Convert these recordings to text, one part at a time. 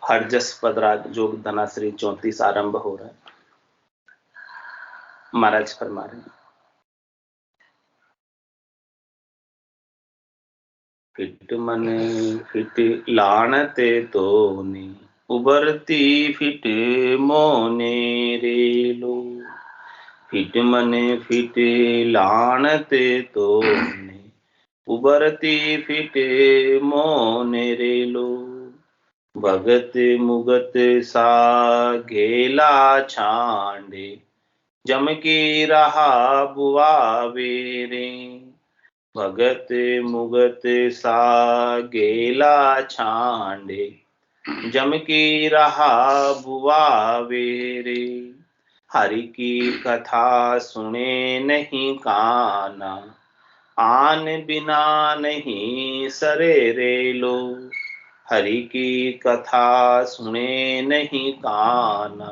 हरजस पदराग जोग धनाश्री 34 आरंभ हो रहा है। महाराज फरमा रहे हैं, फिट मन फिट लानते तो ने उबरती फिट मोने रेलो। फिट मन फिट लानते तो ने उबरती फिट मोने रेलो। भगत मुगत सा घेला छांडे जम की रहा बुआ वेरे। भगत मुगत सा गेला छांडे जम की रहा बुआ वेरे। हरि की कथा सुने नहीं काना आन बिना नहीं सरे रेलो। हरि की कथा सुने नहीं काना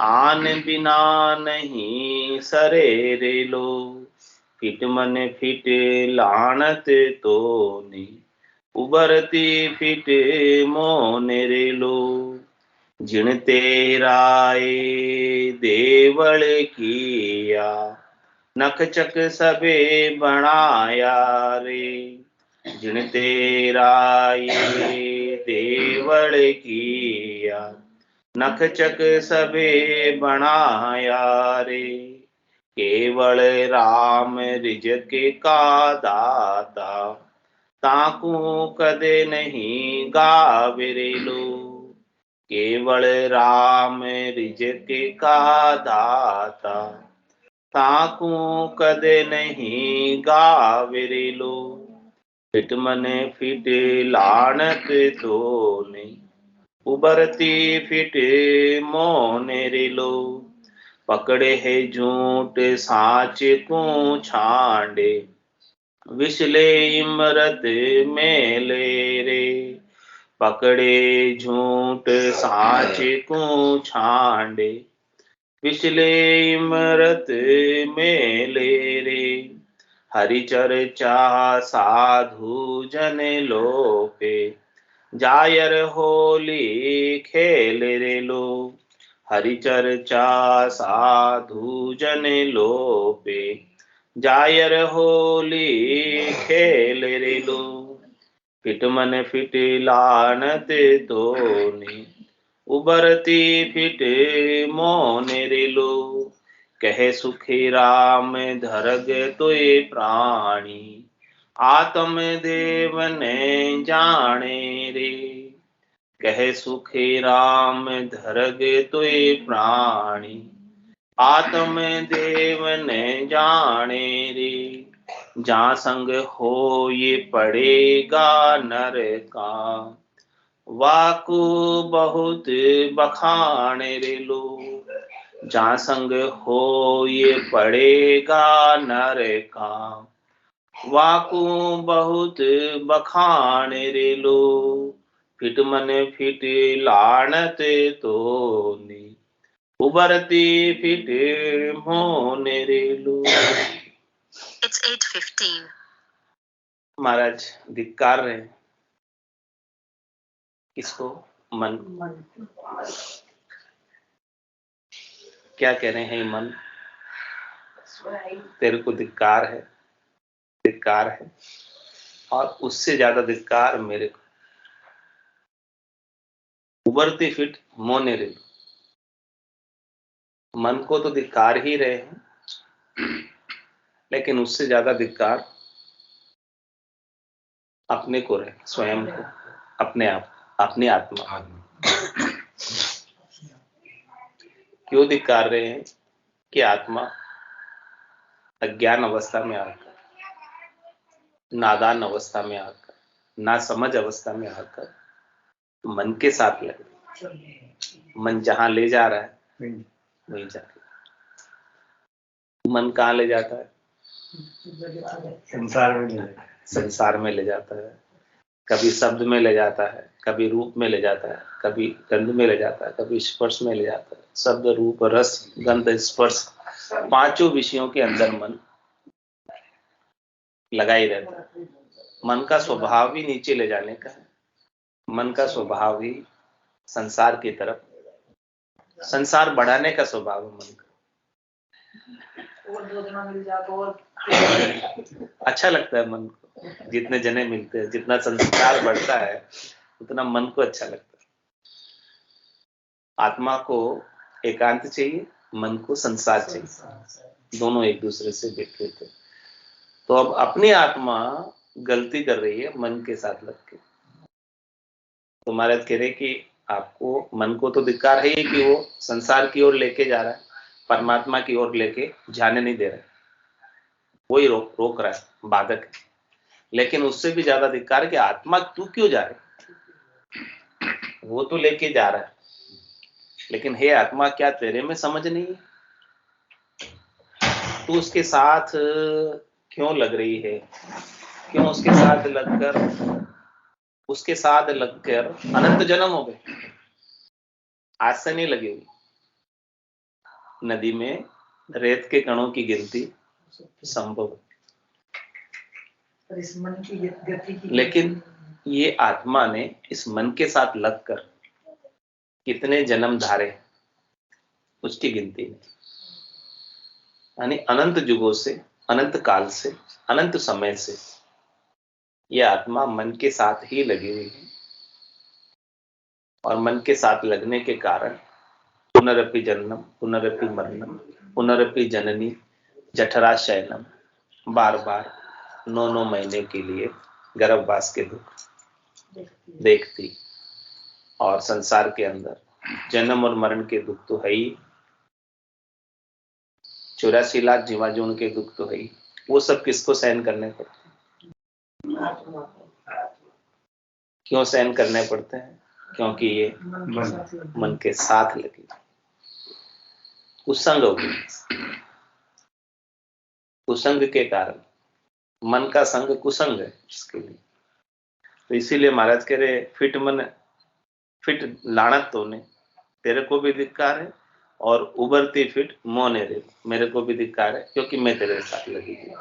आन बिना नहीं सरे रेलो। फिट मन फिट लानत तो ने उबरती फिट मोन रेलो। जिन तेराए देवल किया नख चक सबे बनाया रे। जिन तेराए देवल किया नख चक सबे बनाया रे। केवल राम रिजक का दाता ताकू कदे नहीं गाविरेलो। केवल राम रिजक का दाता ताकू कदे नहीं गाविरेलो। फिट मन फिट लानत तो ने उबरती फिट मोन रेलो। पकड़े है झूठ साच को छांडे विसले इमरत में ले रे। पकड़े झूठ साच को छांडे विसले इमरत में ले रे। हरि चर्चा साधु जन लोपे जायर होली खेल रे लो। हरि चर्चा साधु जन लोपे जायर होली खेल रे लो। फिट मन फिट लानत तो ने उबरती फिट मोन रे लो। कहे सुखी राम धरग तोय प्राणी आत्म देव ने जाने रे। कहे सुखी राम धरग तोय प्राणी आत्म देव ने जाने रे। जहाँ संग हो ये पड़ेगा नर का वाकु बहुत बखान रे लो। जहाँ संग हो ये पड़ेगा नर का वाकु बहुत बखान रे लो। फिट मन फिट लानत तो ने उबरती फिट मोन रे लो। It's 8:15. महाराज धिक्कार रहे किसको? मन। क्या कह रहे हैं मन? तेरे को धिक्कार है, धिक्कार है, और उससे ज्यादा धिक्कार मेरे को। उबरती फिट मोने रे। मन को तो धिक्कार ही रहे हैं, लेकिन उससे ज्यादा धिक्कार अपने को रहे, स्वयं को, अपने आप, अपनी आत्मा। क्यों धिक्कार रहे हैं? कि आत्मा अज्ञान अवस्था में आकर, नादान अवस्था में आकर, नासमझ अवस्था में आकर मन के साथ लगे। मन जहां ले जा रहा है वहीं जा रहा है। मन कहाँ ले जाता है? संसार में ले जाता है। कभी शब्द में ले जाता है, कभी रूप में ले जाता है, कभी गंध में ले जाता है, कभी स्पर्श में ले जाता है। शब्द, रूप, रस, गंध, स्पर्श, पांचों विषयों के अंदर मन लगा ही रहता है। मन का स्वभाव ही नीचे ले जाने का है। मन का स्वभाव ही संसार की तरफ। संसार बढ़ाने का स्वभाव है मन का। और 2 जना मिल जाए तो और अच्छा लगता है मन को। जितने जने मिलते हैं, जितना संस्कार बढ़ता है उतना मन को अच्छा लगता है। आत्मा को एकांत चाहिए, मन को संसार चाहिए, दोनों एक दूसरे से विपरीत है। तो अब अपनी आत्मा गलती कर रही है मन के साथ लग के। तो महाराज कह रहे कि आपको मन को तो धिक्कार है ही कि वो संसार की ओर लेके जा रहा है, परमात्मा की ओर लेके जाने नहीं दे रहा है, वही रोक रहा है, बाधक है। लेकिन उससे भी ज्यादा धिक्कार है कि आत्मा तू क्यों जा रही, वो तो लेके जा रहा है, लेकिन हे आत्मा क्या तेरे में समझ नहीं है? तू उसके साथ क्यों लग रही है? क्यों उसके साथ लगकर अनंत जन्म हो गए, आज से नहीं लगी हुई। नदी में रेत के कणों की गिनती संभव है, लेकिन ये आत्मा ने इस मन के साथ लगकर कितने जन्म धारे उसकी गिनती नहीं। यानी अनंत युगों से, अनंत काल से, अनंत समय से यह आत्मा मन के साथ ही लगी हुई है। और मन के साथ लगने के कारण पुनरपि जन्म, पुनरपि मरणम, पुनरपि जननी जठरा शयनम, बार बार 9 महीने के लिए गर्भवास के दुख देखती। और संसार के अंदर जन्म और मरण के दुख तो है ही, 84 लाख जीवाजून के दुख तो है ही। वो सब किसको सहन करने पड़ते हैं? क्यों सहन करने पड़ते हैं? क्योंकि ये मन के साथ लगी, कुसंग हो गई। कुसंग के कारण, मन का संग कुसंग है इसके लिए। तो इसीलिए महाराज कह रहे फिट मन फिट लानत तोने, तेरे को भी धिक्कार है, और उबरती फिट मोने रे, मेरे को भी धिक्कार है, क्योंकि मैं तेरे साथ लगी हुई।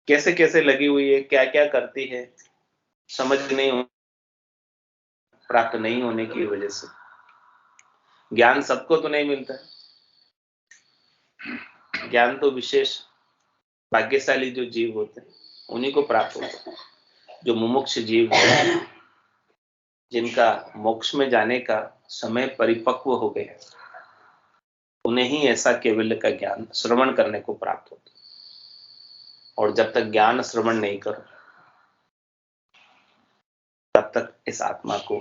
कैसे कैसे लगी हुई है, क्या क्या करती है, समझ नहीं, प्राप्त नहीं होने की वजह से। ज्ञान सबको तो नहीं मिलता है, ज्ञान तो विशेष भाग्यशाली जो जीव होते हैं उन्हीं को प्राप्त होता है। जो मुमुक्ष जीव है, जिनका मोक्ष में जाने का समय परिपक्व हो गया, उन्हें ही ऐसा केवल्य का ज्ञान श्रवण करने को प्राप्त होता है। और जब तक ज्ञान श्रवण नहीं करो तब तक इस आत्मा को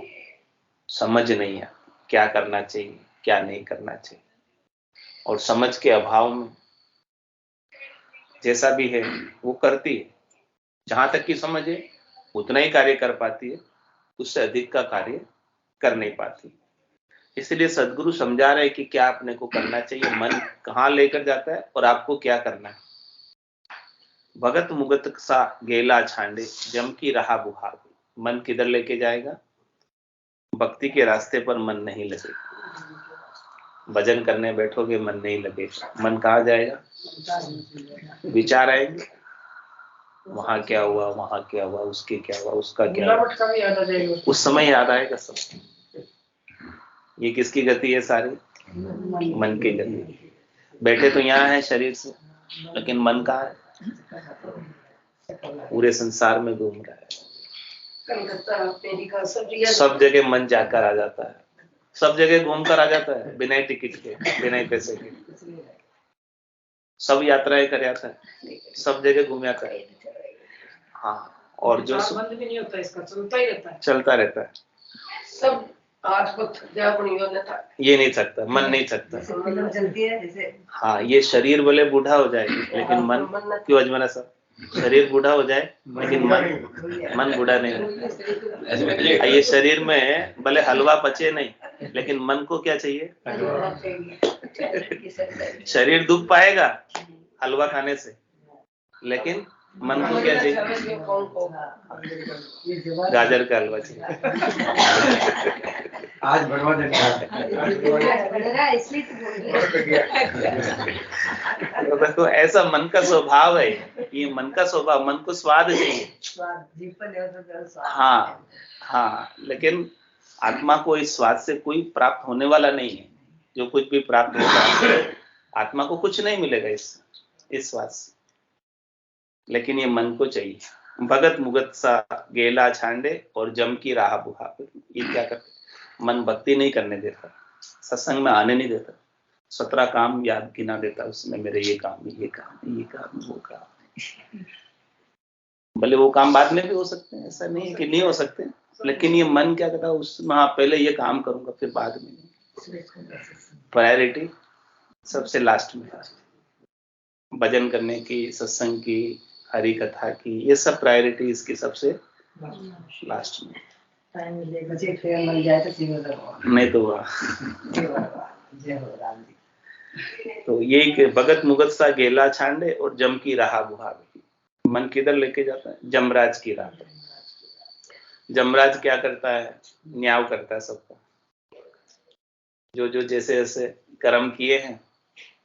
समझ नहीं है क्या करना चाहिए, क्या नहीं करना चाहिए। और समझ के अभाव में जैसा भी है वो करती है, जहां तक की समझ है उतना ही कार्य कर पाती है, उससे अधिक का कार्य कर नहीं पाती। इसलिए सदगुरु समझा रहे कि क्या अपने को करना चाहिए, मन कहाँ लेकर जाता है और आपको क्या करना है। भगत मुगत सा गेला छांडे, जम की रहा बुहार। मन किधर लेके जाएगा? भक्ति के रास्ते पर मन नहीं लगेगा। भजन करने बैठोगे मन नहीं लगेगा। मन कहाँ जाएगा? विचार आएंगे, वहां क्या हुआ, वहां क्या हुआ, उसके क्या हुआ, उसका क्या हुआ, उस समय याद आएगा सब। ये किसकी गति है? सारी मन की गति। बैठे तो यहाँ है शरीर से, लेकिन मन कहाँ है? पूरे संसार में घूम रहा है। सब जगह मन जाकर आ जाता है, सब जगह घूम कर आ जाता है, बिना टिकट के, बिना पैसे के। सब यात्राएं कर आता है, सब जगह घूम आता है। हाँ, और जो बंद भी नहीं होता, इसका चलता ही रहता है, चलता रहता है। सब आज को थक जा ये नहीं सकता, मन नहीं सकता। हाँ, ये शरीर भले बूढ़ा हो जाए लेकिन मन क्यों अजमना सब, शरीर बूढ़ा हो जाए लेकिन मन बूढ़ा नहीं होता। ये शरीर में भले हलवा पचे नहीं, लेकिन मन को क्या चाहिए? शरीर दुख पाएगा हलवा खाने से, लेकिन मन को क्या चाहिए? गाजर का हलवा चाहिए। आज बनवा देखो ऐसा मन का स्वभाव है, ये मन का स्वभाव, मन को स्वाद चाहिए। हाँ हाँ, लेकिन आत्मा को इस स्वाद से कोई प्राप्त होने वाला नहीं है। जो कुछ भी प्राप्त होगा आत्मा को कुछ नहीं मिलेगा इस स्वाद से, लेकिन ये मन को चाहिए। भगत मुगत सा गेला छांडे और जम की राह बुहा। ये क्या करते, मन भक्ति नहीं करने देता, सत्संग में आने नहीं देता, 17 काम याद गिना देता उसमें, मेरे ये काम है, ये काम है, ये काम है, वो काम है। भले वो काम बाद में भी हो सकते हैं, ऐसा नहीं है कि नहीं हो सकते, लेकिन ये मन क्या करता है उसमें, हाँ पहले ये काम करूंगा फिर बाद में, प्रायोरिटी सबसे लास्ट में। भजन करने की, सत्संग की, हरि कथा की, ये सब प्रायोरिटी इसकी सबसे लास्ट में। टाइम मिलेगा जी, फिर मिल जाए तो नहीं तो हुआ। तो ये कि भगत मुगत सा गेला छांडे और जम की राह बुहा। मन किधर लेके जाता है, जमराज की राह पे। जमराज क्या करता है, न्याय करता है सबका, जो जो जैसे जैसे कर्म किए हैं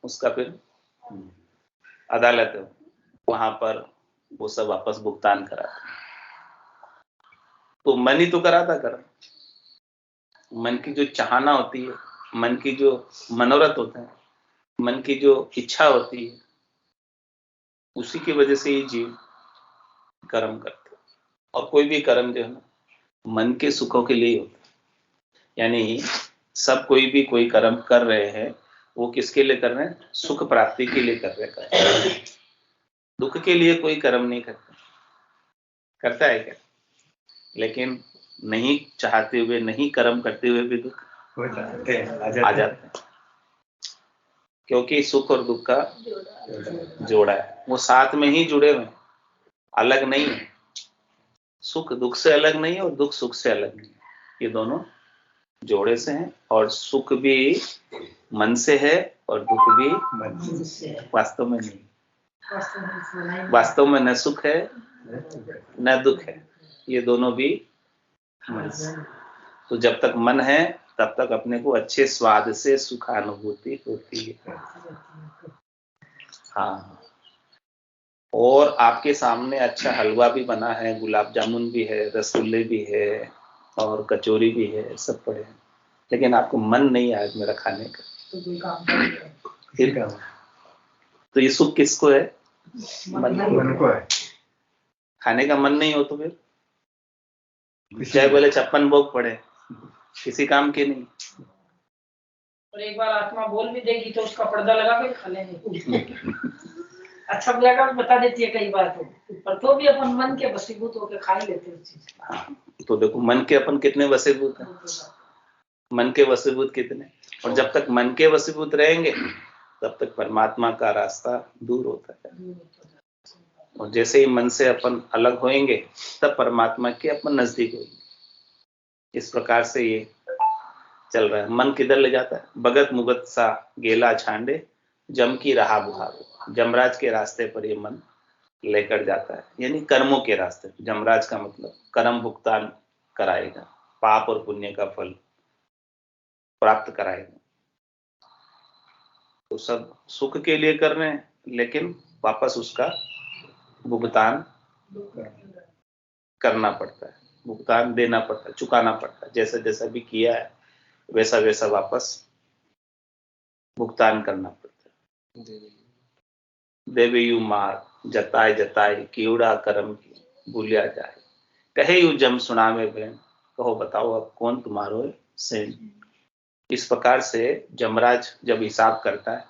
उसका फिर अदालत है, वहां पर वो सब वापस भुगतान कराता। तो मन ही तो कराता कर्म। मन की जो चाहना होती है, मन की जो मनोरथ होते हैं, मन की जो इच्छा होती है, उसी की वजह से ही जीव कर्म करते हैं। और कोई भी कर्म जो है ना मन के सुखों के लिए होता है। यानी सब कोई भी कोई कर्म कर रहे हैं, वो किसके लिए कर रहे हैं, सुख प्राप्ति के लिए कर रहे हैं। दुख के लिए कोई कर्म नहीं करता, करता है क्या? लेकिन नहीं चाहते हुए, नहीं कर्म करते हुए भी दुख आ जाते हैं, क्योंकि सुख और दुख का जोड़ा है, वो साथ में ही जुड़े हुए हैं, अलग नहीं है। सुख दुख से अलग नहीं है और दुख सुख से अलग नहीं है, ये दोनों जोड़े से हैं। और सुख भी मन से है और दुख भी मन से है, वास्तव में नहीं। वास्तव में न सुख है न दुख है, ये दोनों भी मन से। तो जब तक मन है तब तक अपने को अच्छे स्वाद से सुखानुभूति होती है। हाँ, और आपके सामने अच्छा हलवा भी बना है, गुलाब जामुन भी है, रसगुल्ले भी है और कचौरी भी है, सब पड़े हैं, लेकिन आपको मन नहीं है मेरा खाने का, फिर क्या? तो ये सुख किसको है? मन को है। खाने का मन नहीं हो तो फिर चाहे बोले 56 भोग पड़े, किसी काम के नहीं। और एक बार आत्मा बोल भी देगी तो उसका पर्दा लगा के खा लेंगे। अच्छा लगा बता देती है कई बार, पर तो भी अपन मन के वशीभूत होकर खा ही लेते हैं चीज। हाँ, तो देखो मन के अपन कितने वशीभूत हैं, मन के वशीभूत कितने। और जब तक मन के वशीभूत रहेंगे तब तक परमात्मा का रास्ता दूर होता है। और जैसे ही मन से अपन अलग होएंगे तब परमात्मा के अपन नजदीक होंगे। इस प्रकार से ये चल रहा है। मन किधर ले जाता है, भगत मुगत सा गेला छांडे जम की राह बुहा। जमराज के रास्ते पर ये मन लेकर जाता है, यानी कर्मों के रास्ते। जमराज का मतलब कर्म भुगतान कराएगा, पाप और पुण्य का फल प्राप्त कराएगा। तो सब सुख के लिए कर रहे हैं, लेकिन वापस उसका भुगतान करना पड़ता है, भुगतान देना पड़ता है, चुकाना पड़ता है। जैसा जैसा भी किया है वैसा वैसा वापस भुगतान करना पड़ता है। देवे यू मार जताए जताए कीड़ा कर्म की भूलिया जाए, कहे यू जम सुनावे बहन, कहो बताओ अब कौन तुम्हारो सेन। इस प्रकार से जमराज जब हिसाब करता है,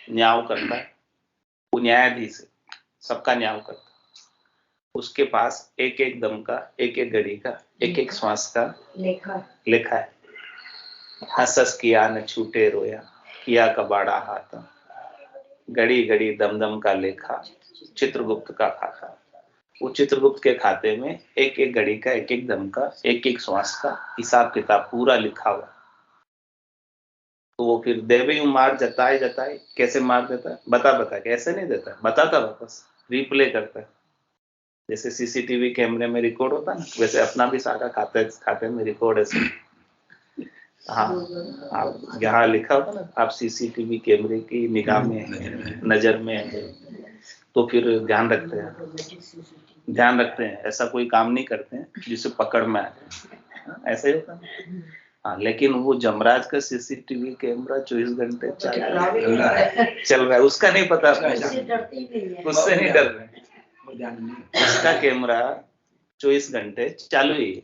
न्याय करता है, वो न्यायाधीश है, सबका न्याय करता है। उसके पास एक एक दम का, एक एक घड़ी का, एक एक श्वास का लेखा है। हंसस किया न छूटे रोया, किया कबाड़ा हाथ, घड़ी घड़ी दम दम का लेखा, चित्रगुप्त का खाता। वो चित्रगुप्त के खाते में एक एक घड़ी का, एक एक दम का, एक एक श्वास का हिसाब किताब पूरा लिखा हुआ। तो वो फिर देवे यूं मार जताए जताए, कैसे मार देता है, बता कैसे नहीं देता, बताता वापस रिप्ले करता है। जैसे सीसीटीवी कैमरे में रिकॉर्ड होता है ना, वैसे अपना भी सारा खाते में रिकॉर्ड है। हाँ, आप यहाँ लिखा होता ना, आप सीसीटीवी कैमरे की निगाह में, नजर में, तो फिर ध्यान रखते हैं, ऐसा कोई काम नहीं करते हैं जिसे पकड़ में आ जाए। ऐसा ही होता है। हाँ, लेकिन वो जमराज का सीसीटीवी कैमरा 24 घंटे चल रहा है, उसका नहीं पता, उससे नहीं डर रहे, उसका कैमरा 24 घंटे चालू ही है।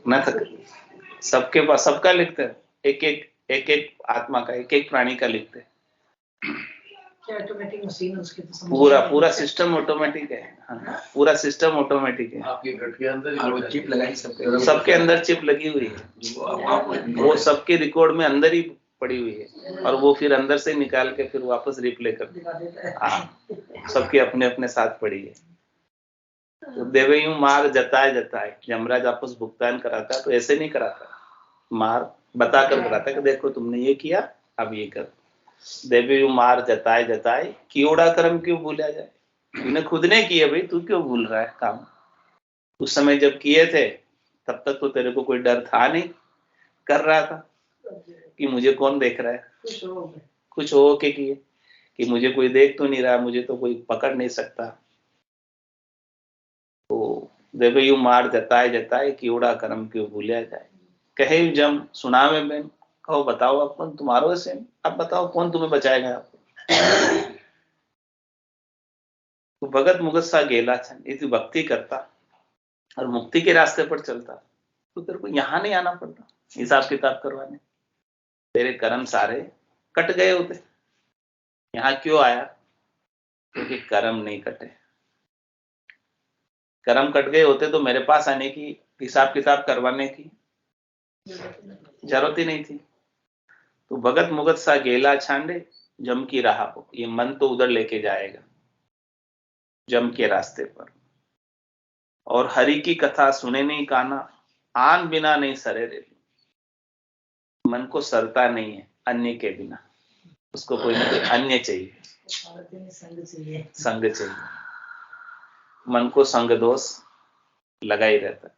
ना थक, सबके पास सबका लिखते हैं, एक एक आत्मा का, एक एक प्राणी का लिखते हैं। ऑटोमेटिक मशीन उसके पूरा सिस्टम ऑटोमेटिक है। हाँ, पूरा सिस्टम ऑटोमेटिक है। आपके घर के अंदर चिप लगाई सबके अंदर चिप लगी हुई है, वो सबके रिकॉर्ड में अंदर ही पड़ी हुई है, और वो फिर अंदर से निकाल के फिर वापस रिप्ले कर देता है। हाँ, सबके अपने अपने साथ पड़ी है। तो देवे यूं मार जताए, यमराज आपस भुगतान कराता है तो ऐसे नहीं कराता, मार बता कर कराता है कि देखो तुमने ये किया, अब ये कर। देवे यूं मार जताए कियोड़ा कर्म क्यों भूला जाए, तूने खुद ने किए भाई, तू क्यों भूल रहा है काम। उस समय जब किए थे तब तक तो तेरे को कोई डर था नहीं, कर रहा था कि मुझे कौन देख रहा है, कुछ हो के किए कि मुझे कोई देख तो नहीं रहा, मुझे तो कोई पकड़ नहीं सकता। तो देवे यूं मार जताए कियोड़ा कर्म क्यों भूला जाए, कहे जम सुनावे में, कहो बताओ अपन तुम्हारो से, अब बताओ कौन तुम्हें बचाएगा आपको। तो भगत मुगत सा गेला छन, यदि भक्ति करता और मुक्ति के रास्ते पर चलता तो तेरे को यहाँ नहीं आना पड़ता हिसाब किताब करवाने, तेरे कर्म सारे कट गए होते। यहाँ क्यों आया, क्योंकि कर्म नहीं कटे। कर्म कट गए होते तो मेरे पास आने की, हिसाब किताब करवाने की जरूरत ही नहीं थी। तो भगत मुगत सा गेला छांडे जम की राह हो, ये मन तो उधर लेके जाएगा जम के रास्ते पर। और हरि की कथा सुने नहीं काना, आन बिना नहीं सरे रे, मन को सरता नहीं है अन्य के बिना, उसको कोई ना कोई अन्य चाहिए, संग चाहिए। मन को संग दोष लगा ही रहता है,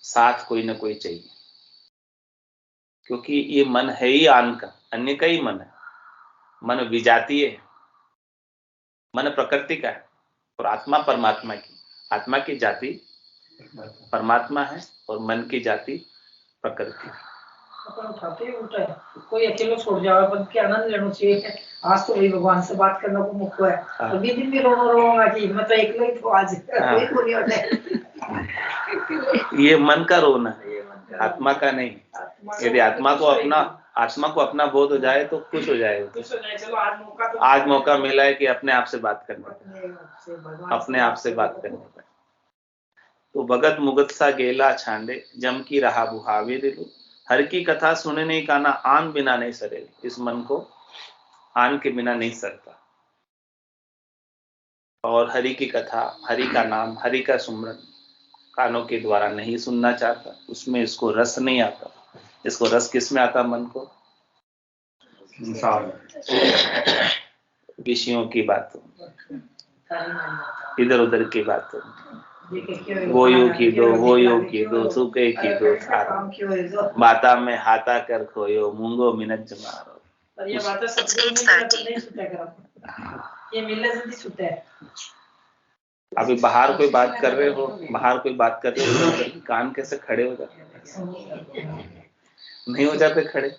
साथ कोई ना कोई चाहिए, क्योंकि ये मन है ही आन का, अन्य का ही मन है। मन विजातीय है, मन प्रकृति का है, और आत्मा परमात्मा की। आत्मा की जाति परमात्मा है और मन की जाति प्रकृति। अपन उठाते ही उल्टा है, कोई अकेले छोड़ जाए, अपन के आनंद लेना चाहिए। आज तो वही भगवान से बात करने को मौका है, अभी दिन भी रोना कि मैं तो एक ही तो आज कोई को नहीं होता। ये मन का रोना है, आत्मा का नहीं। यदि आत्मा को अपना बोध हो जाए तो खुश हो जाएगा। चलो आज मौका मिला है कि अपने आप से बात करने का, अपने आप से बात करने का। तो भगत मुगत सा गेला छांडे जम की रहा बुहावे दिलू, हर की कथा सुने नहीं काना, आन बिना नहीं सरे। इस मन को आन के बिना नहीं सरता। और हरि की कथा, हरि का नाम, हरि का सुमरन कानों के द्वारा नहीं सुनना चाहता, उसमें इसको रस नहीं आता। इसको रस किस में आता, मन को विषयों की बातों, इधर उधर की बातों, वो यूं की दो, वो यूं की दो, सुके की दो, बाता में हाथा कर खोयो, मूंगो मिनट जमारो। ये बातें सब नहीं सुनता कर, ये मिलने से नहीं सुनता है। अभी बाहर कोई बात कर रहे हो, तो कान कैसे खड़े हो जाते, नहीं हो जाते खड़े।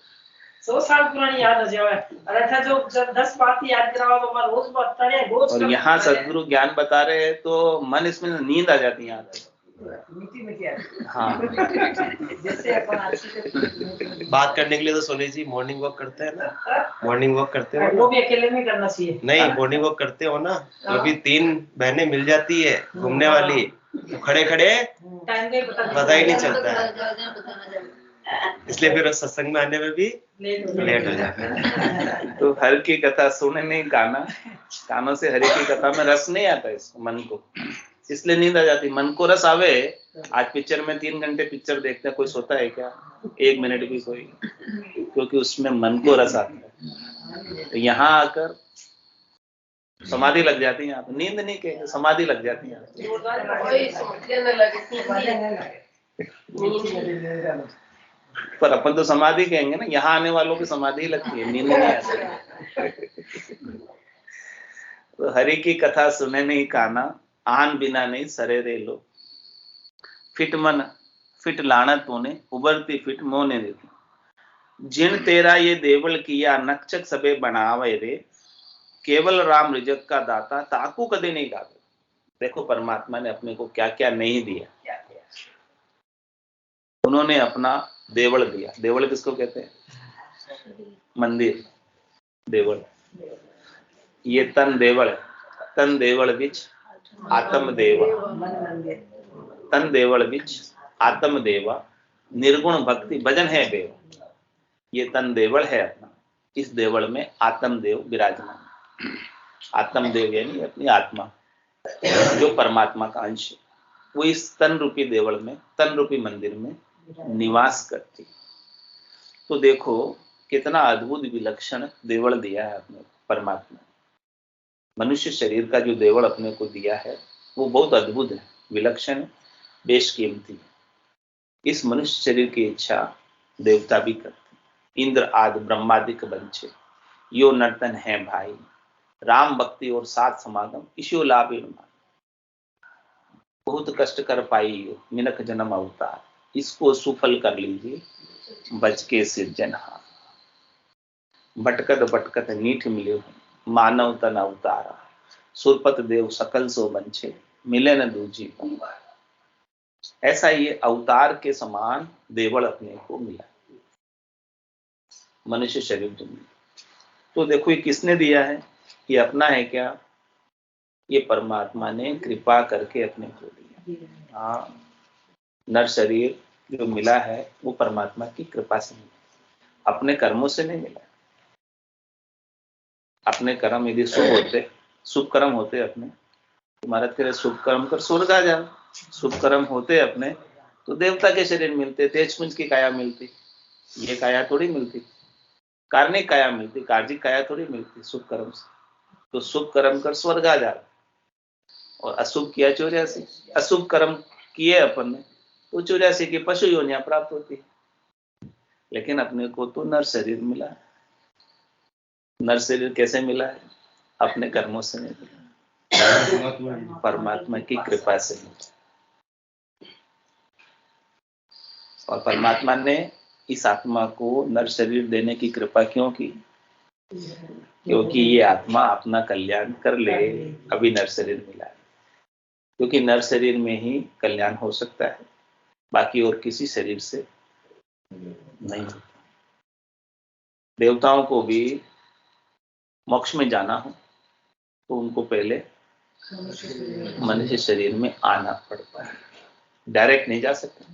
100 साल पुरानी याद हो जाए, और अच्छा जो जब 10 बात याद कराओ तो मैं रोज बता रहे, रोज। और यहाँ सदगुरु ज्ञान बता रहे हैं तो मन इसमें नींद आ जाती है यहाँ पे। हाँ, जैसे अपन बात करने के लिए तो सोनी जी मॉर्निंग वॉक करते हैं ना, मॉर्निंग वॉक करते हो वो भी अकेले में करना चाहिए। नहीं, मॉर्निंग वॉक करते हो ना, तो अभी 3 बहनें मिल जाती है घूमने वाली, तो खड़े खड़े टाइम का पता ही नहीं चलता है, इसलिए फिर सत्संग में आने में भी लेट हो जाता है। तो हर की कथा सुने नहीं काना, कानों से हरि की कथा में रस नहीं आता इसको, मन को, इसलिए नींद आ जाती। मन को रस आवे, आज पिक्चर में 3 घंटे पिक्चर देखते हैं, कोई सोता है क्या 1 मिनट भी कोई, क्योंकि उसमें मन को रस आता है। तो यहाँ आकर समाधि लग जाती है, यहाँ पे नींद नहीं कहेंगे, समाधि लग जाती है। पर अपन तो समाधि कहेंगे ना, यहाँ आने वालों की समाधि लगती है, नींद नहीं आती। तो हरि की कथा सुने नहीं काना, आन बिना नहीं सरे रे लो, फिट मन फिट लाना तूने, उबरती फिट मोने रे, जिन तेरा ये देवल किया नक्चक सबे बनावे रे, केवल राम रिजक का दाता ताकू कदे नहीं गावे। देखो परमात्मा ने अपने को क्या क्या नहीं दिया। उन्होंने अपना देवल दिया। देवल किसको कहते हैं? मंदिर, देवल। ये तन देवल है। तन देवल बिच आत्म देवा, तन देवल बिच आत्म देवा, निर्गुण भक्ति भजन है देव। ये तन देवल है अपना, इस देवल में आत्म देव विराजमान। आत्म देव यानी अपनी आत्मा जो परमात्मा का अंश है, वो इस तन रूपी देवल में, तन रूपी मंदिर में निवास करती। तो देखो कितना अद्भुत विलक्षण देवल दिया है अपने परमात्मा। मनुष्य शरीर का जो देवल अपने को दिया है वो बहुत अद्भुत है, विलक्षण, बेशकीमती है। इस मनुष्य शरीर की इच्छा देवता भी करते। इंद्र आदि ब्रह्मादिक बंचे यो नर्तन है भाई, राम भक्ति और साथ समागम इशो लाभ। बहुत कष्ट कर पाई मिनख जन्म अवतार, इसको सुफल कर लीजिए बच के सिरजनहार। भटकत भटकत नीठ मिले मानव तन अवतारा, सुरपत देव सकल सो बंछे मिले न दूजी। ऐसा ये अवतार के समान देवल अपने को मिला, मनुष्य शरीर जो मिला। तो देखो ये किसने दिया है? ये अपना है क्या? ये परमात्मा ने कृपा करके अपने को दिया। हाँ, नर शरीर जो मिला है वो परमात्मा की कृपा से मिला, अपने कर्मों से नहीं मिला। अपने कर्म यदि शुभ होते, शुभ कर्म होते अपने, महाराज कह रहे शुभ कर्म कर स्वर्ग आ जाओ। शुभ कर्म होते अपने तो देवता के शरीर मिलते, तेजपुंज की काया मिलती, ये काया थोड़ी मिलती, कार्मिक काया मिलती, कार्जिक काया थोड़ी मिलती शुभ कर्म से। तो शुभ कर्म कर स्वर्ग आ जाओ, और अशुभ किया 84, अशुभ कर्म किए अपन ने तो 84 की पशु योनियां प्राप्त होती है। लेकिन अपने को तो नर शरीर मिला। नर शरीर कैसे मिला है? अपने कर्मों से नहीं मिला, परमात्मा की कृपा से मिला। और परमात्मा ने इस आत्मा को नर शरीर देने की कृपा क्यों की? क्योंकि ये आत्मा अपना कल्याण कर ले, अभी नर शरीर मिला है। क्योंकि नर शरीर में ही कल्याण हो सकता है, बाकी और किसी शरीर से नहीं होता। देवताओं को भी मोक्ष में जाना हो तो उनको पहले मनुष्य शरीर में आना पड़ता है, डायरेक्ट नहीं जा सकते।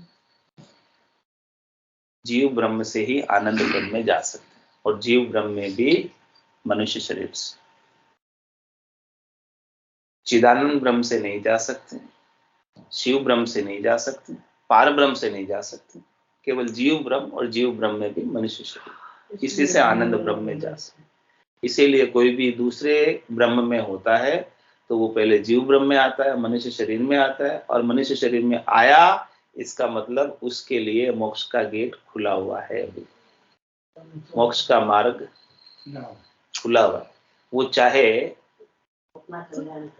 जीव ब्रह्म से ही आनंद ब्रह्म में जा सकते हैं, और जीव ब्रह्म में भी मनुष्य शरीर से। चिदानंद ब्रह्म से नहीं जा सकते, शिव ब्रह्म से नहीं जा सकते, पार ब्रह्म से नहीं जा सकते। केवल जीव ब्रह्म और जीव ब्रह्म में भी मनुष्य शरीर, इसी से आनंद ब्रह्म में जा सकते। इसीलिए कोई भी दूसरे ब्रह्म में होता है तो वो पहले जीव ब्रह्म में आता है, मनुष्य शरीर में आता है, और मनुष्य शरीर में आया इसका मतलब उसके लिए मोक्ष का गेट खुला हुआ है। अभी मोक्ष का मार्ग खुला हुआ है, वो चाहे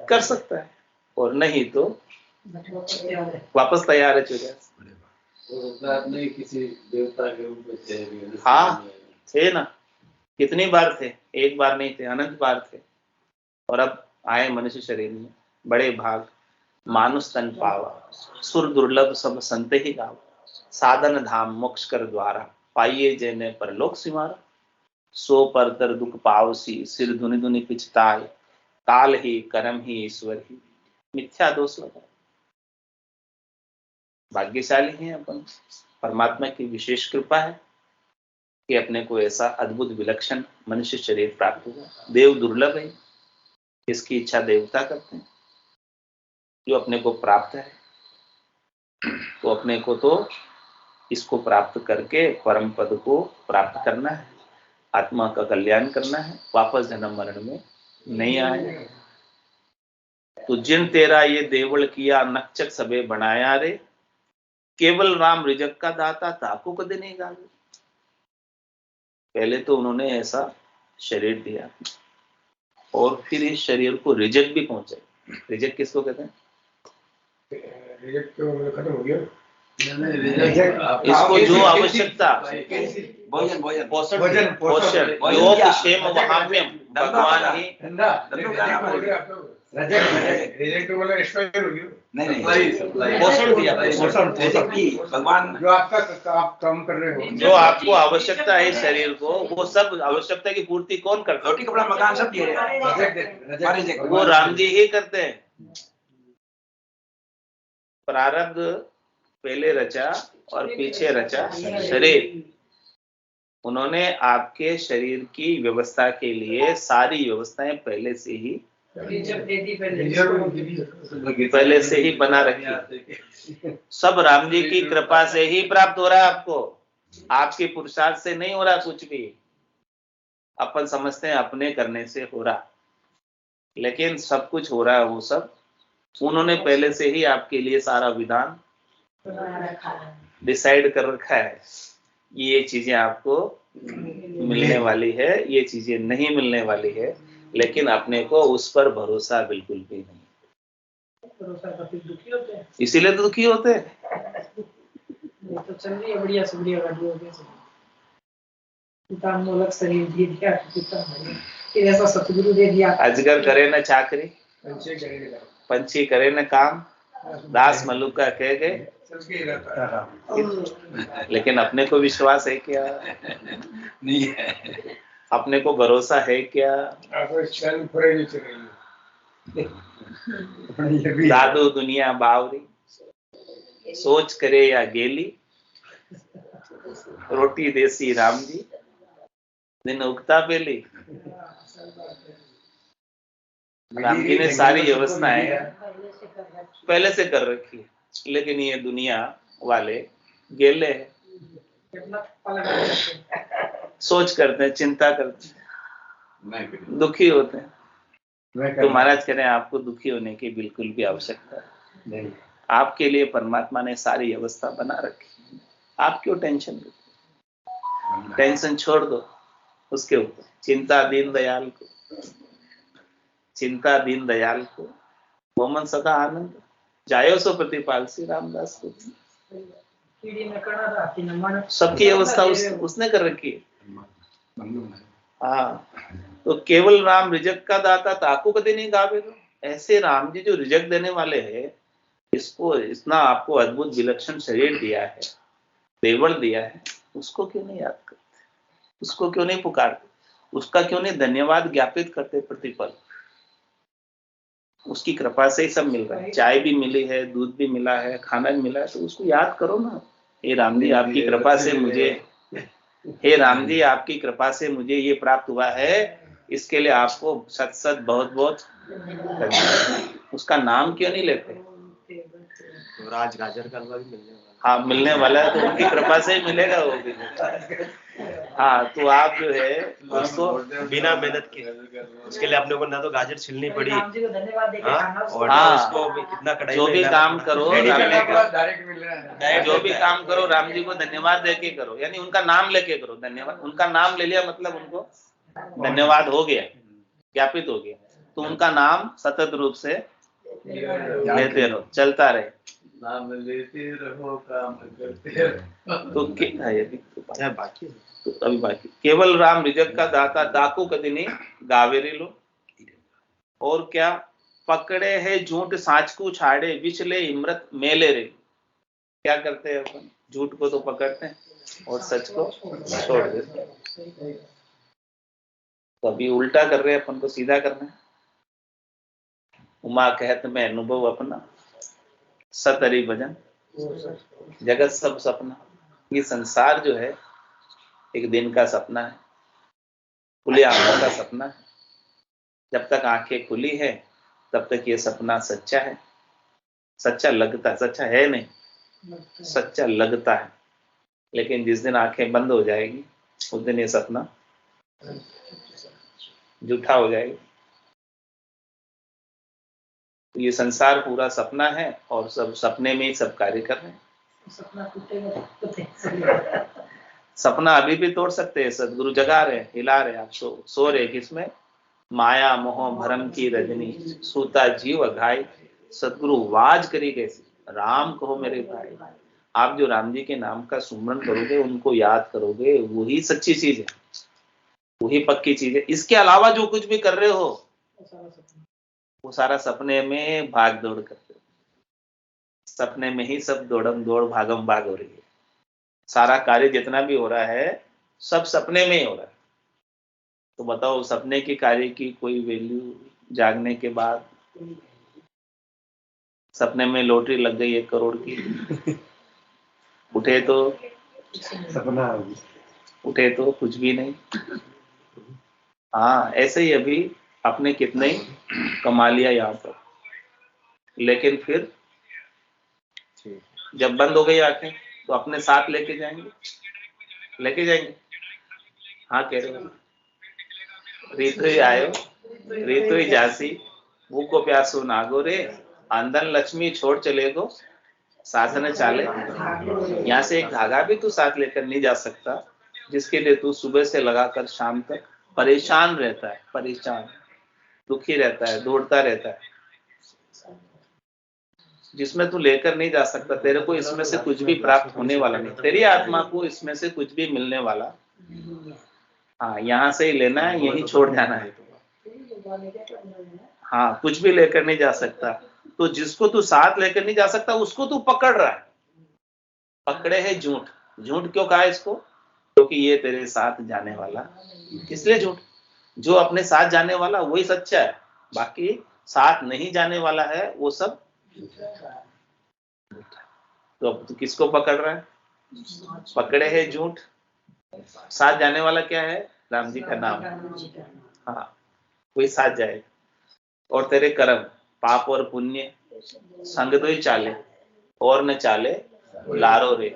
कर सकता है, और नहीं तो वापस तैयार है चुरा। किसी देवता के रूप में थे। हाँ थे ना, कितनी बार थे, एक बार नहीं थे, अनंत बार थे। और अब आए मनुष्य शरीर में, बड़े भाग मानुष तन पावा, सुर दुर्लभ सब संत ही गावा, साधन धाम मोक्ष कर द्वारा, पाइये जैने पर लोक सिमारा, सो पर तर दुख पावसी, सिर धुनि धुनि पिछताए, काल ही कर्म ही ईश्वर ही, मिथ्या दोष लगा। भाग्यशाली हैं अपन, परमात्मा की विशेष कृपा है कि अपने को ऐसा अद्भुत विलक्षण मनुष्य शरीर प्राप्त हुआ। देव दुर्लभ है, इसकी इच्छा देवता करते हैं, जो अपने को प्राप्त है। तो अपने को तो इसको प्राप्त करके परम पद को प्राप्त करना है, आत्मा का कल्याण करना है, वापस जन्म मरण में नहीं आए। तो जिन तेरा ये देवल किया नक्चक सबे बनाया रे, केवल राम रिजक का दाता ताको कदे नहीं गावे। पहले तो उन्होंने ऐसा शरीर दिया और फिर इस शरीर को रिजक भी पहुंचे। रिजक किसको कहते हैं? रिजेक्ट तो खत्म हो गया। इसको जो आवश्यकता भोजन भोजन पोषण योग क्षेम वहाम्यम भगवान ही रिजेक्ट वाला एक्सपायर हो गया। नहीं पोषण दिया भगवान जो आपका आप काम कर रहे हो, जो आपको आवश्यकता है शरीर को, वो सब आवश्यकता की पूर्ति कौन करता रोटी कपड़ा मकान सब दे रहे है? वो राम जी ही करते हैं। प्रारब्ध पहले रचा और पीछे रचा शरीर। उन्होंने आपके शरीर की व्यवस्था के लिए सारी व्यवस्थाएं पहले से ही बना रखी। सब राम जी की कृपा से ही प्राप्त हो रहा है आपको, आपके पुरुषार्थ से नहीं हो रहा कुछ भी। अपन समझते हैं अपने करने से हो रहा, लेकिन सब कुछ हो रहा है वो सब उन्होंने पहले से ही आपके लिए सारा विधान डिसाइड कर रखा है। ये चीजें आपको मिलने वाली है, ये चीजें नहीं मिलने वाली है, लेकिन अपने को उस पर भरोसा बिल्कुल भी नहीं। इसीलिए तो दुखी होते हैं। तो चल रही है बढ़िया से बढ़िया गाड़ी हो गई, मोलक शरीर दे दिया, फिर ऐसा सतगुरु दे दिया। अजगर करे न चाकरी, पंछी करे न काम, दास मलुका कह गए, लेकिन अपने को विश्वास है क्या? नहीं है। अपने को भरोसा है क्या? दादू दुनिया बावरी, सोच करे या गेली, रोटी देसी राम जी, दिन उगता पेली। राम जी ने सारी व्यवस्थाएं पहले से कर रखी है, लेकिन ये दुनिया वाले गेले हैं, सोच करते हैं, चिंता करते हैं, दुखी होते हैं। तो महाराज कह रहे हैं आपको दुखी होने की बिल्कुल भी आवश्यकता नहीं। आपके लिए परमात्मा ने सारी व्यवस्था बना रखी, आप क्यों टेंशन लेते? टेंशन छोड़ दो उसके ऊपर। चिंता दीन दयाल को, चिंता दीन दयाल को, मोमन सदा आनंद जायो सो प्रतिपाल श्री रामदास को। सबकी व्यवस्था उसने कर रखी है। हाँ, तो केवल राम रिजक का दाता ताको कभी नहीं गावे। तो ऐसे राम जी जो रिजक देने वाले हैं, इसको इतना आपको अद्भुत विलक्षण शरीर दिया है, देवल दिया है, उसको क्यों नहीं याद करते? उसको क्यों नहीं पुकारते? उसका क्यों नहीं धन्यवाद ज्ञापित करते प्रतिपल? उसकी कृपा से ही सब मिल रहा है, चाय भी मिली है, दूध भी मिला है, खाना भी मिला है, तो उसको याद करो ना। हे राम जी आपकी कृपा से मुझे, हे राम जी आपकी कृपा से मुझे ये प्राप्त हुआ है, इसके लिए आपको सत सत बहुत बहुत धन्यवाद। उसका नाम क्यों नहीं लेते? तो राज गाजर का हलवा भी मिलने वाला। हाँ, मिलने वाला है, तो उनकी कृपा से ही मिलेगा वो भी। हाँ, तो आप जो है उसको बिना मेहनत के, उसके लिए अपने को ना तो गाजर छिलनी पड़ी, राम जी को धन्यवाद देके खाना और हाँ, उसको कितना कढ़ाई जो में भी डालना काम पड़ता है। करो डायरेक्ट मिल रहा है। जो भी काम करो राम जी को धन्यवाद देके करो, यानी उनका नाम लेके करो। धन्यवाद, उनका नाम ले लिया मतलब उनको धन्यवाद हो गया, ज्ञापित हो गया। तो उनका नाम सतत रूप से लेते रहो, चलता रहे। नाम लेते रहो, काम करते रहो। तो बाकी तो अभी बाकी केवल राम रिजक का दाता दाकू कदिनी गावेरी लो। और क्या? पकड़े है झूठ साँच को छाड़े, विचले इमृत मेले रे। क्या करते हैं अपन? झूठ को तो पकड़ते हैं और सच को छोड़ देते हैं। तो अभी उल्टा कर रहे हैं, अपन को सीधा करना है। उमा कहत में अनुभव अपना, सतरी भजन जगत सब सपना। ये संसार जो है एक दिन का सपना है, खुली आंखों का सपना है। जब तक आंखें खुली है तब तक ये सपना सच्चा है, सच्चा लगता है। सच्चा है नहीं, सच्चा लगता है। लेकिन जिस दिन आंखें बंद हो जाएगी उस दिन ये सपना झूठा हो जाएगा। तो ये संसार पूरा सपना है और सब सपने में ही सब कार्य कर रहे हैं। सपना टूटेगा, सपना अभी भी तोड़ सकते हैं। सदगुरु जगा रहे, हिला रहे, आप सो रहे। किसमें? माया मोह भरम की रजनी, सूता जीव घाय, सदगुरु आवाज करी कैसी, राम कहो मेरे भाई। आप जो राम जी के नाम का सुमरन करोगे, उनको याद करोगे, वही सच्ची चीज है, वही पक्की चीज है। इसके अलावा जो कुछ भी कर रहे हो वो सारा सपने में भाग दौड़ करते हो, सपने में ही सब दौड़म दौड़ भागम भाग हो रही है। सारा कार्य जितना भी हो रहा है सब सपने में ही हो रहा है। तो बताओ सपने के कार्य की कोई वैल्यू जागने के बाद? सपने में लॉटरी लग गई 1 करोड़ की, उठे तो सपना उठे तो कुछ भी नहीं। हाँ, ऐसे ही अभी आपने कितने ही कमा लिया यहाँ पर, लेकिन फिर जब बंद हो गई आंखें तो अपने साथ लेके जाएंगे, लेके जाएंगे। हाँ कह रहे हो, रीतु ही आयो रीतु ही जासी, भूखो प्यासो नागो रे, अंदन लक्ष्मी छोड़ चले गो साथ न चाले। यहाँ से एक धागा भी तू साथ लेकर नहीं जा सकता, जिसके लिए तू सुबह से लगाकर शाम तक परेशान रहता है, परेशान दुखी रहता है, दौड़ता रहता है, जिसमें तू लेकर नहीं जा सकता। तेरे को इसमें से कुछ भी प्राप्त होने वाला नहीं, तेरी आत्मा को इसमें से कुछ भी मिलने वाला। हाँ, यहाँ से ही लेना है, यही छोड़ जाना है। हाँ, कुछ भी लेकर नहीं जा सकता। तो जिसको तू साथ लेकर नहीं जा सकता उसको तू पकड़ रहा है। पकड़े है झूठ। झूठ क्यों कहा इसको? क्योंकि ये तेरे साथ जाने वाला, इसलिए झूठ। जो अपने साथ जाने वाला वही सच्चा है, बाकी साथ नहीं जाने वाला है वो सब। तो अब तू किसको पकड़ रहा है? पकड़े है झूठ। साथ जाने वाला क्या है? राम जी का नाम। हाँ, वही साथ जाएगा। और तेरे कर्म, पाप और पुण्य संग तो ही चाले, और न चाले लारो रे,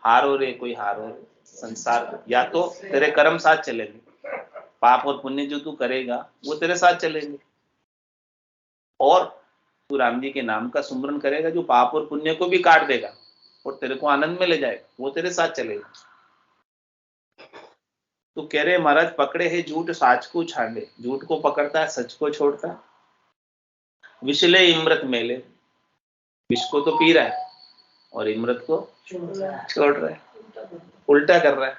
हारो रे कोई हारो रे। संसार या तो तेरे कर्म साथ चलेंगे, पाप और पुण्य जो तू करेगा वो तेरे साथ चलेंगे, और तू राम जी के नाम का सुमरन करेगा जो पाप और पुण्य को भी काट देगा और तेरे को आनंद में ले जाएगा, वो तेरे साथ चलेगा। तो कह रहे महाराज, पकड़े है झूठ साच को छांडे। झूठ को पकड़ता है, सच को छोड़ता है। विषले इमृत मेले, विष को तो पी रहा है और इमृत को छोड़ रहा है, उल्टा कर रहा है।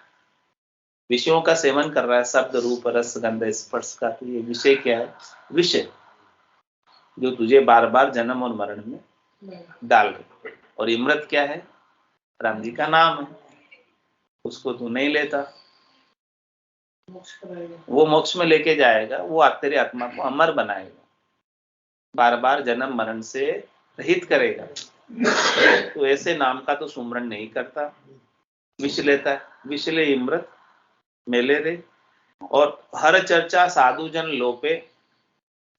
विषयों का सेवन कर रहा है, शब्द रूप रस गंध स्पर्श का। तो ये विषय क्या है? विषय जो तुझे बार बार जन्म और मरण में डाल रहे। और इमृत क्या है? राम जी का नाम है, उसको तू नहीं लेता, वो मोक्ष में लेके जाएगा, वो तेरी आत्मा को अमर बनाएगा, बार बार जन्म मरण से रहित करेगा। तो ऐसे नाम का तो सुमरन नहीं करता, विष लेता है। विषले इमृत मेले रे, और हर चर्चा साधु जन लोपे,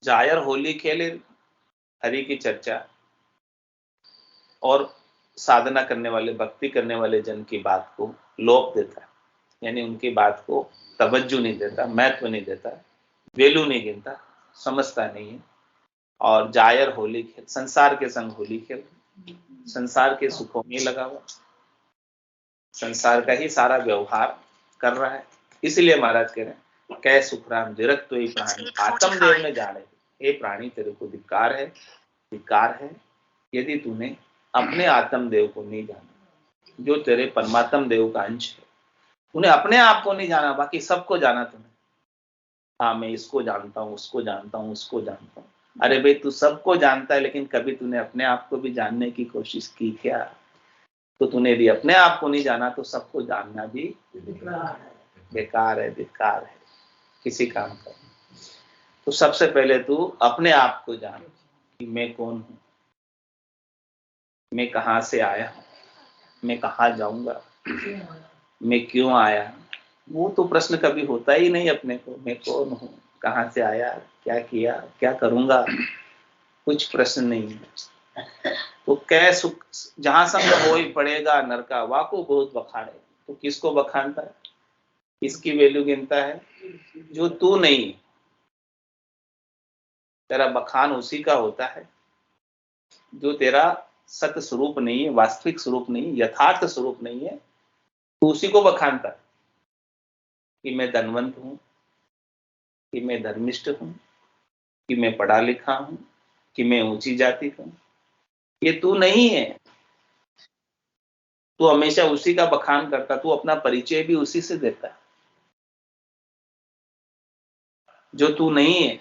जायर होली खेले। हरि की चर्चा और साधना करने वाले, भक्ति करने वाले जन की बात को लोप देता है, यानी उनकी बात को तवज्जो नहीं देता, महत्व नहीं देता, वैल्यू नहीं गिनता, समझता नहीं है। और जायर होली खेल, संसार के संग होली खेल, संसार के सुखों में लगा हुआ, संसार का ही सारा व्यवहार कर रहा है। इसलिए महाराज कह रहे हैं, कै सुखराम विरक्त तो प्राणी आत्मदेव में जाने। हे प्राणी, तेरे को धिक्कार है, धिक्कार है यदि तूने अपने आत्मदेव को नहीं जाना, जो तेरे परमात्म देव का अंश है। तूने अपने आप को नहीं जाना, बाकी सबको जाना तूने। हाँ, मैं इसको जानता हूँ, उसको जानता हूँ, उसको जानता हूँ। अरे भाई, तू सबको जानता है, लेकिन कभी तूने अपने आप को भी जानने की कोशिश की क्या? तो तूने यदि अपने आप को नहीं जाना तो सबको जानना भी बेकार है, धिक्कार है, किसी काम का। तो सबसे पहले तू अपने आप को जान कि मैं कौन हूँ, मैं कहाँ से आया हूँ, मैं कहाँ जाऊंगा, मैं क्यों आया। वो तो प्रश्न कभी होता ही नहीं अपने को, मैं कौन हूँ, कहाँ से आया, क्या किया, क्या करूंगा, कुछ प्रश्न नहीं है। तो कै सुख जहां संग हो ही पड़ेगा नरका, वाको बहुत बखाने। तो किसको बखानता है, किसकी वैल्यू गिनता है? जो तू नहीं, तेरा बखान उसी का होता है जो तेरा सत्य स्वरूप नहीं है, वास्तविक स्वरूप नहीं, यथार्थ स्वरूप नहीं है। तो उसी को बखानता है कि मैं धनवंत हूं, कि मैं धर्मिष्ठ हूं, कि मैं पढ़ा लिखा हूं, कि मैं ऊंची जाति का हूं। ये तू नहीं है। तू हमेशा उसी का बखान करता, तू अपना परिचय भी उसी से देता है जो तू नहीं है।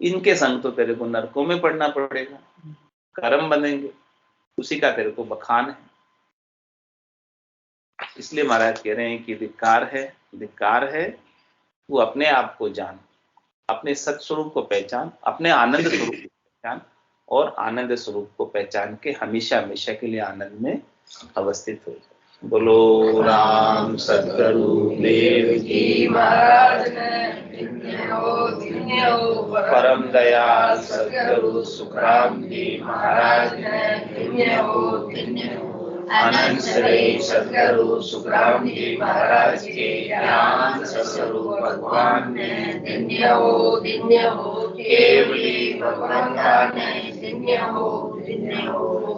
इनके संग तो तेरे को नरकों में पड़ना पड़ेगा, कर्म बनेंगे, उसी का तेरे को बखान है। इसलिए महाराज कह रहे हैं कि धिक्कार है, तू अपने आप को जान, अपने सत स्वरूप को पहचान, अपने आनंद स्वरूप को पहचान, और आनंद स्वरूप को पहचान के हमेशा हमेशा के लिए आनंद में अवस्थित हो जाए। बोलो राम सद्गुरु देव की महाराज परम दयाल सद्गुरु सुखराम जी महाराज अनंत श्री सद्गुरु सुखराम जी महाराज के ज्ञान स्वरूप भगवान ने धन्य हो केवली भगवान ने धन्य हो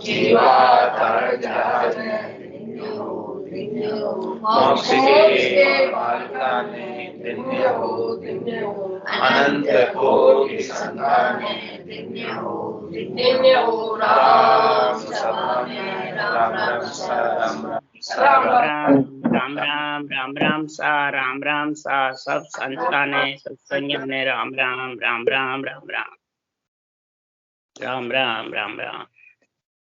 जीवा तार जहाज मोक्ष के बालिका ने धन्य हो अनंत कोटि संतान ने धन्य हो राम सभा में राम राम सा सब संतान ने सत्संग में राम राम।